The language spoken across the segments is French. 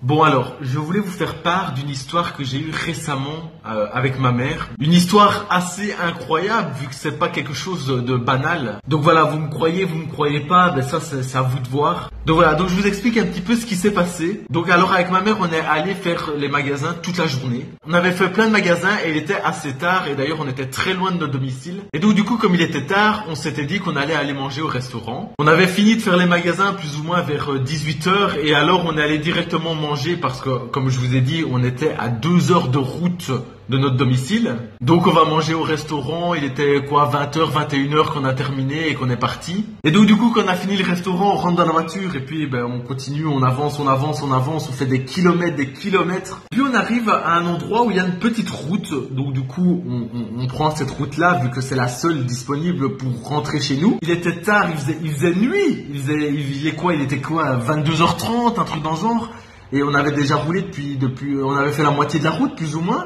Bon alors, je voulais vous faire part d'une histoire que j'ai eue récemment avec ma mère. Une histoire assez incroyable vu que c'est pas quelque chose de banal. Donc voilà, vous me croyez pas, ben ça c'est à vous de voir. Donc voilà, donc je vous explique un petit peu ce qui s'est passé. Donc alors avec ma mère, on est allé faire les magasins toute la journée. On avait fait plein de magasins et il était assez tard et d'ailleurs on était très loin de notre domicile. Et donc du coup comme il était tard, on s'était dit qu'on allait aller manger au restaurant. On avait fini de faire les magasins plus ou moins vers 18h et alors on est allé directement manger parce que comme je vous ai dit, on était à 2 heures de route de notre domicile. Donc on va manger au restaurant, il était quoi 20h, 21h qu'on a terminé et qu'on est parti. Et donc du coup quand on a fini le restaurant, on rentre dans la voiture et puis on continue, on avance, on fait des kilomètres. Puis on arrive à un endroit où il y a une petite route. Donc du coup on prend cette route-là vu que c'est la seule disponible pour rentrer chez nous. Il était tard, il faisait nuit, il était quoi 22h30, un truc dans le genre. Et on avait déjà roulé depuis, on avait fait la moitié de la route plus ou moins.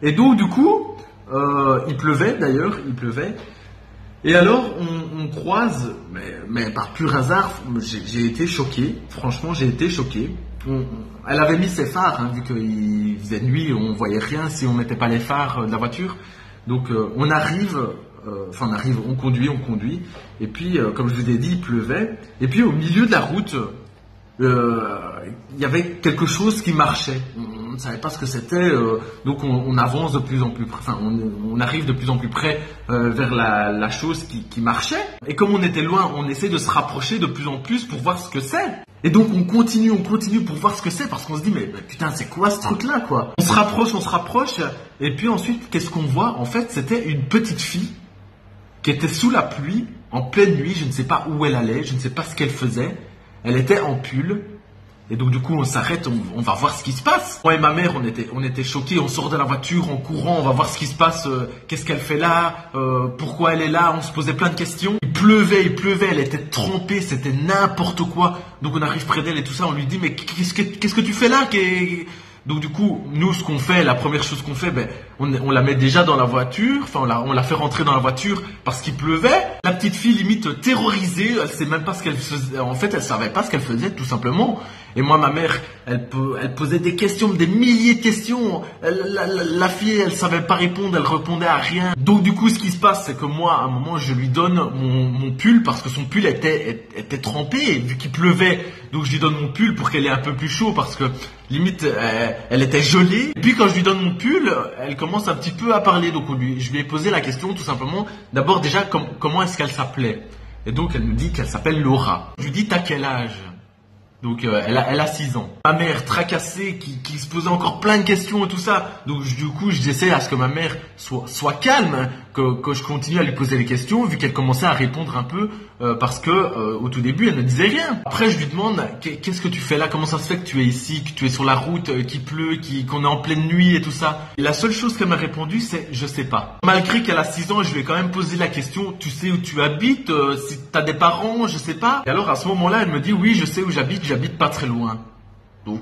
Et donc du coup, il pleuvait d'ailleurs, Et alors on croise, mais par pur hasard, j'ai été choqué. Franchement, j'ai été choqué. Elle avait mis ses phares, vu qu'il faisait nuit, on voyait rien si on mettait pas les phares de la voiture. Donc on arrive, on conduit. Et puis, comme je vous ai dit, il pleuvait. Et puis au milieu de la route, il y avait quelque chose qui marchait. On ne savait pas ce que c'était, donc on avance de plus en plus près, on arrive de plus en plus près vers la chose qui marchait. Et comme on était loin, on essaie de se rapprocher de plus en plus pour voir ce que c'est. Et donc on continue pour voir ce que c'est parce qu'on se dit mais putain c'est quoi ce truc là quoi. On se rapproche et puis ensuite qu'est-ce qu'on voit? En fait c'était une petite fille qui était sous la pluie en pleine nuit. Je ne sais pas où elle allait, je ne sais pas ce qu'elle faisait. Elle était en pull. Et donc du coup on s'arrête, on va voir ce qui se passe. Moi et ma mère on était choqués, on sort de la voiture en courant, on va voir ce qui se passe, qu'est-ce qu'elle fait là, pourquoi elle est là, on se posait plein de questions. Il pleuvait, elle était trempée, c'était n'importe quoi. Donc on arrive près d'elle et tout ça, on lui dit mais qu'est-ce que tu fais là? Donc du coup, nous ce qu'on fait, la première chose qu'on fait, on la met déjà dans la voiture, on la fait rentrer dans la voiture parce qu'il pleuvait. La petite fille limite terrorisée, elle sait même pas ce qu'elle faisait, en fait elle savait pas ce qu'elle faisait tout simplement. Et moi ma mère, elle posait des questions, des milliers de questions. La fille elle savait pas répondre, elle répondait à rien. Donc du coup ce qui se passe c'est que moi à un moment je lui donne mon pull parce que son pull était trempé vu qu'il pleuvait. Donc je lui donne mon pull pour qu'elle ait un peu plus chaud parce que limite elle était gelée. Et puis quand je lui donne mon pull, elle commence un petit peu à parler. Donc je lui ai posé la question tout simplement. D'abord déjà comment est-ce qu'elle s'appelait? Et donc elle me dit qu'elle s'appelle Laura. Je lui dis t'as quel âge? Donc elle a 6 ans. Ma mère tracassée qui se posait encore plein de questions et tout ça. Donc du coup j'essaie à ce que ma mère soit calme, hein, que je continue à lui poser les questions vu qu'elle commençait à répondre un peu parce que au tout début elle ne disait rien. Après je lui demande qu'est-ce que tu fais là, comment ça se fait que tu es ici, que tu es sur la route, qu'il pleut, qu'on est en pleine nuit et tout ça. Et la seule chose qu'elle m'a répondu c'est je sais pas. Malgré qu'elle a 6 ans, je lui ai quand même posé la question, tu sais où tu habites, si t'as des parents, je sais pas. Et alors à ce moment-là elle me dit oui je sais où j'habite pas très loin. Donc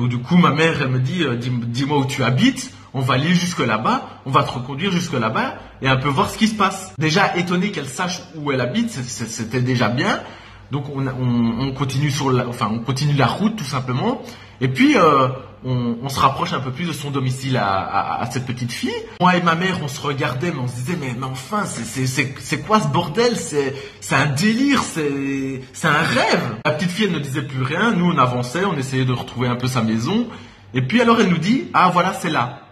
du coup ma mère elle me dit dis-moi où tu habites, on va aller jusque là-bas, on va te reconduire jusque là-bas et un peu voir ce qui se passe. Déjà étonné qu'elle sache où elle habite, c'était déjà bien. Donc on continue on continue la route tout simplement. Et puis on se rapproche un peu plus de son domicile à cette petite fille. Moi et ma mère, on se regardait, mais on se disait, mais enfin, c'est quoi ce bordel? C'est un délire, c'est un rêve. La petite fille, elle ne disait plus rien. Nous, on avançait, on essayait de retrouver un peu sa maison. Et puis alors, elle nous dit, ah voilà, c'est là.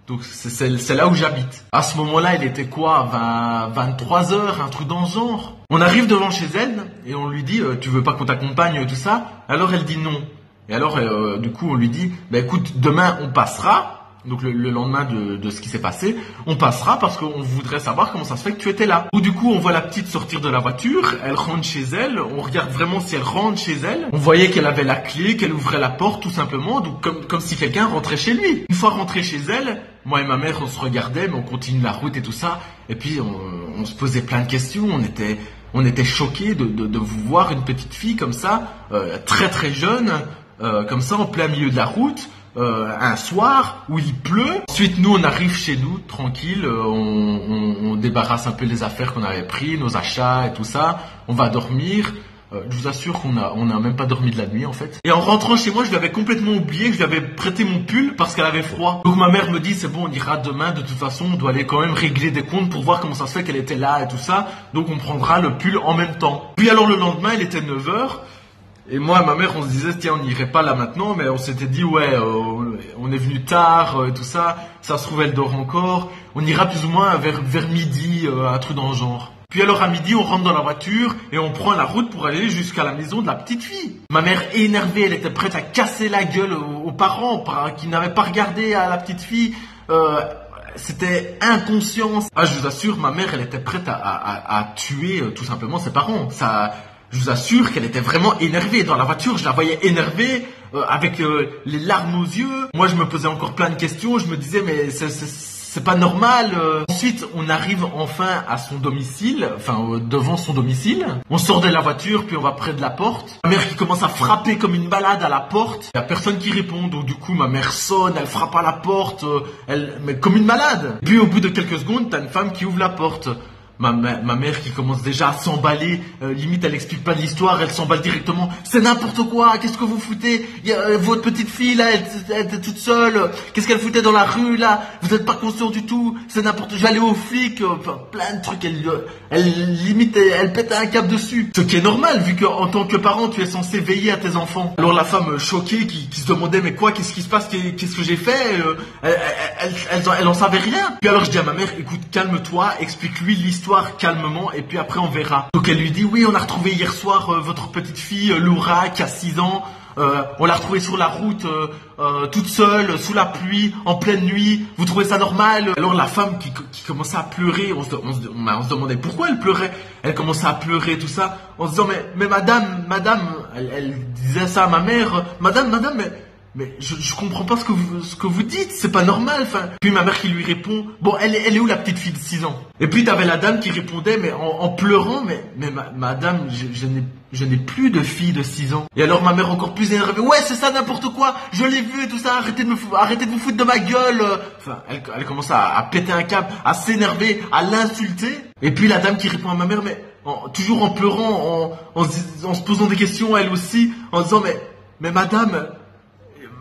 Donc c'est là où j'habite. À ce moment-là, il était quoi, 23 heures, un truc dans ce genre. On arrive devant chez elle et on lui dit, tu veux pas qu'on t'accompagne, tout ça? Alors elle dit non. Et alors, du coup, on lui dit, écoute, demain, on passera. Donc, le lendemain de ce qui s'est passé, on passera parce qu'on voudrait savoir comment ça se fait que tu étais là. Ou du coup, on voit la petite sortir de la voiture, elle rentre chez elle, on regarde vraiment si elle rentre chez elle. On voyait qu'elle avait la clé, qu'elle ouvrait la porte tout simplement, donc comme si quelqu'un rentrait chez lui. Une fois rentrée chez elle, moi et ma mère, on se regardait, mais on continue la route et tout ça. Et puis, on se posait plein de questions, on était choqués de vous voir une petite fille comme ça, très très jeune, comme ça en plein milieu de la route, un soir où il pleut. Ensuite nous on arrive chez nous tranquille, on débarrasse un peu les affaires qu'on avait pris, nos achats et tout ça, on va dormir. Je vous assure qu'on a même pas dormi de la nuit en fait. Et en rentrant chez moi, je lui avais complètement oublié que je lui avais prêté mon pull parce qu'elle avait froid. Donc ma mère me dit c'est bon, on ira demain, de toute façon on doit aller quand même régler des comptes pour voir comment ça se fait qu'elle était là et tout ça. Donc on prendra le pull en même temps. Puis alors le lendemain, il était 9h. Et moi et ma mère, on se disait, tiens, on n'irait pas là maintenant, mais on s'était dit, ouais, on est venu tard, et tout ça, ça se trouve, elle dort encore, on ira plus ou moins vers midi, un truc dans le genre. Puis alors à midi, on rentre dans la voiture et on prend la route pour aller jusqu'à la maison de la petite fille. Ma mère énervée, elle était prête à casser la gueule aux parents qui n'avaient pas regardé à la petite fille. C'était inconscience. Ah, je vous assure, ma mère, elle était prête à tuer tout simplement ses parents. Ça... Je vous assure qu'elle était vraiment énervée. Dans la voiture, je la voyais énervée, avec les larmes aux yeux. Moi, je me posais encore plein de questions. Je me disais, mais c'est pas normal. Ensuite, on arrive enfin à son domicile, enfin devant son domicile. On sort de la voiture, puis on va près de la porte. Ma mère qui commence à frapper comme une balade à la porte. Il y a personne qui répond, donc du coup, ma mère sonne, elle frappe à la porte, mais comme une malade. Puis au bout de quelques secondes, t'as une femme qui ouvre la porte. Ma mère qui commence déjà à s'emballer, limite elle explique pas l'histoire, elle s'emballe directement. C'est n'importe quoi, qu'est-ce que vous foutez? Votre petite fille là, elle était toute seule. Qu'est-ce qu'elle foutait dans la rue là? Vous êtes pas conscient du tout. C'est n'importe. J'allais aux flics, plein de trucs. Elle pète un câble dessus. Ce qui est normal vu qu'en tant que parent tu es censé veiller à tes enfants. Alors la femme choquée qui se demandait mais quoi, qu'est-ce qui se passe, qu'est-ce que j'ai fait? Elle en savait rien. Puis alors je dis à ma mère, écoute, calme-toi, explique-lui l'histoire calmement et puis après on verra. Donc elle lui dit oui, on a retrouvé hier soir votre petite fille Laura qui a 6 ans. On l'a retrouvée sur la route toute seule, sous la pluie, en pleine nuit. Vous trouvez ça normal? Alors la femme qui commençait à pleurer, on se demandait pourquoi elle pleurait. Elle commençait à pleurer tout ça en se disant mais madame, elle disait ça à ma mère, madame, mais je comprends pas ce que vous dites, c'est pas normal, enfin. Puis ma mère qui lui répond, bon, elle est où la petite fille de 6 ans? Et puis t'avais la dame qui répondait, mais en pleurant, mais madame, je n'ai plus de fille de 6 ans. Et alors ma mère encore plus énervée, ouais, c'est ça n'importe quoi, je l'ai vu et tout ça, arrêtez de vous foutre de ma gueule. Enfin, elle commence à péter un câble, à s'énerver, à l'insulter. Et puis la dame qui répond à ma mère, mais toujours en pleurant, en se posant des questions elle aussi, en disant, mais madame,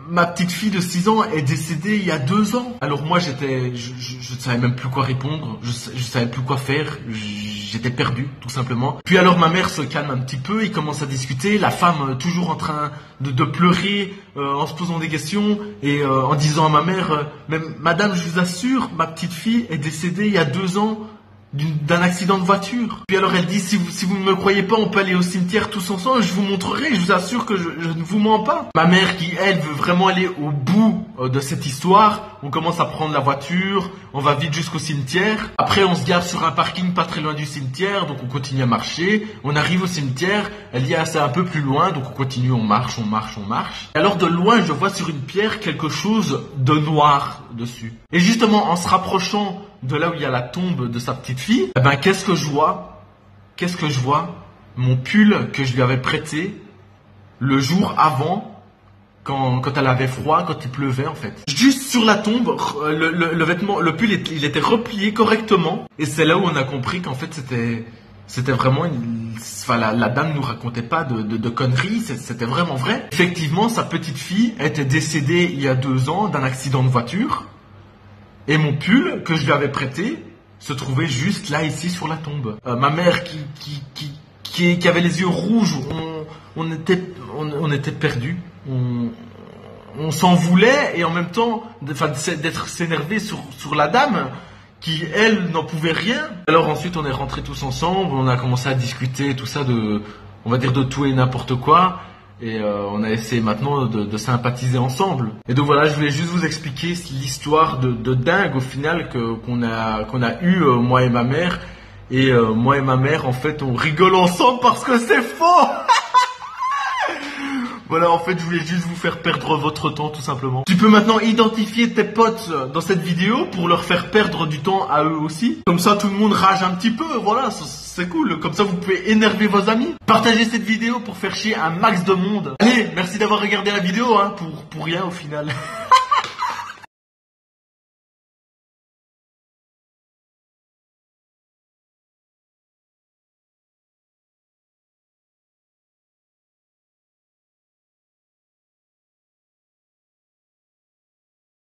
ma petite fille de 6 ans est décédée il y a 2 ans. Alors moi je ne savais même plus quoi répondre, je savais plus quoi faire, j'étais perdu tout simplement. Puis alors ma mère se calme un petit peu, il commence à discuter, la femme toujours en train de pleurer, en se posant des questions et en disant à ma mère, mais madame je vous assure, ma petite fille est décédée il y a 2 ans. D'un accident de voiture. Puis alors elle dit, si vous ne me croyez pas, on peut aller au cimetière tous ensemble, je vous montrerai, je vous assure que je ne vous mens pas. Ma mère qui, elle, veut vraiment aller au bout de cette histoire, on commence à prendre la voiture, on va vite jusqu'au cimetière. Après on se gare sur un parking pas très loin du cimetière, donc on continue à marcher. On arrive au cimetière, elle dit, ah, c'est un peu plus loin, donc on continue, on marche. Et alors de loin, je vois sur une pierre quelque chose de noir dessus. Et justement, en se rapprochant de là où il y a la tombe de sa petite fille, eh ben qu'est-ce que je vois? Mon pull que je lui avais prêté le jour avant, quand elle avait froid, quand il pleuvait en fait. Juste sur la tombe, le vêtement, le pull, il était replié correctement. Et c'est là où on a compris qu'en fait c'était vraiment la dame nous racontait pas de conneries, c'était vraiment vrai. Effectivement, sa petite fille était décédée il y a 2 ans d'un accident de voiture. Et mon pull que je lui avais prêté se trouvait juste là, ici, sur la tombe. Ma mère qui avait les yeux rouges, on était perdus. On s'en voulait et en même temps, d'être s'énervé sur la dame qui, elle, n'en pouvait rien. Alors ensuite, on est rentrés tous ensemble, on a commencé à discuter tout ça on va dire de tout et n'importe quoi. Et on a essayé maintenant de sympathiser ensemble. Et donc voilà, je voulais juste vous expliquer l'histoire de dingue au final qu'on a eu moi et ma mère. Et moi et ma mère, en fait, on rigole ensemble parce que c'est faux. Voilà, en fait, je voulais juste vous faire perdre votre temps, tout simplement. Tu peux maintenant identifier tes potes dans cette vidéo pour leur faire perdre du temps à eux aussi. Comme ça, tout le monde rage un petit peu, voilà, c'est cool. Comme ça, vous pouvez énerver vos amis. Partagez cette vidéo pour faire chier un max de monde. Allez, merci d'avoir regardé la vidéo, hein, pour rien au final.